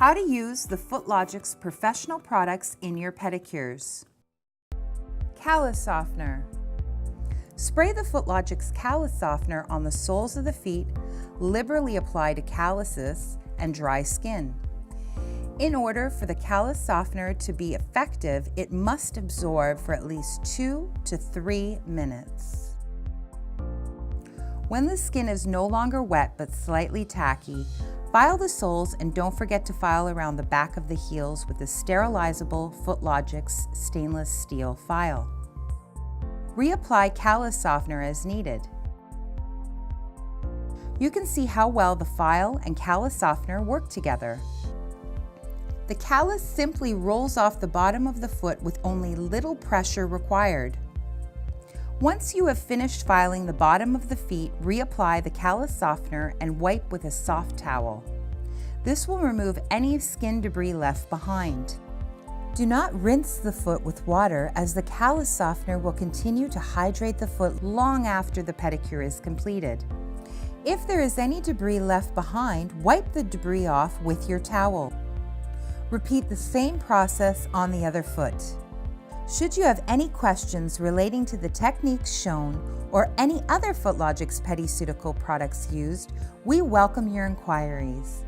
How to use the Footlogix professional products in your pedicures. Callus softener. Spray the Footlogix callus softener on the soles of the feet, liberally apply to calluses and dry skin. In order for the callus softener to be effective, it must absorb for at least 2 to 3 minutes. When the skin is no longer wet but slightly tacky, file the soles and don't forget to file around the back of the heels with the sterilizable Footlogix stainless steel file. Reapply callus softener as needed. You can see how well the file and callus softener work together. The callus simply rolls off the bottom of the foot with only little pressure required. Once you have finished filing the bottom of the feet, reapply the callus softener and wipe with a soft towel. This will remove any skin debris left behind. Do not rinse the foot with water, as the callus softener will continue to hydrate the foot long after the pedicure is completed. If there is any debris left behind, wipe the debris off with your towel. Repeat the same process on the other foot. Should you have any questions relating to the techniques shown or any other Footlogix Pedicure products used, we welcome your inquiries.